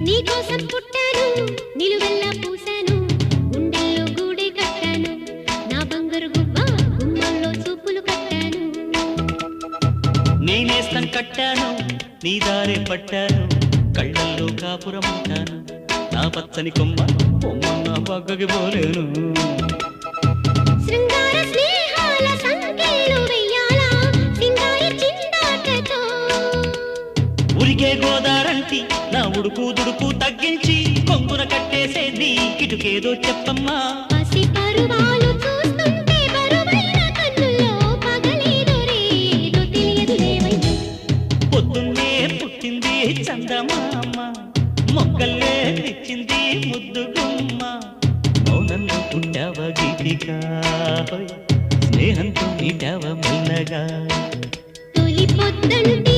నీకోసం పుట్టాను నిలువెల్లా పూసాను గుండెల్లో గూడే కట్టాను నా బంగారు గువ్వ గుమ్మల్లో చూపులు కట్టాను నేనేస్తం కట్టాను నీ దారే పట్టాను కళ్ళల్లో కాపురం ఉంటాను నా పచ్చని కొమ్మ కొమ్మ నా పక్కకి పోలేను శృంగార స్నేహాల సంకేలు వెయ్యాలా సింగారి చిందాటతో ఉరికే గోదారంటి నా ఉడుకు దుడుకు తగ్గించి కొంగున కట్టేసేది కిటుకేదో చెప్పమ్మా పసి పరువాలు చూస్తుంటే బరువైన కన్నుల్లో పగలేదో రేదో తెలియదు లేవయ్యా పొద్దున్నే పుట్టింది చందమామ మొక్కల్లే తెచ్చింది ముద్దు గుమ్మ మౌనంలో పుట్టావ గీతిక స్నేహంతో నీటావ మెల్లగా తొలి పొద్దంటి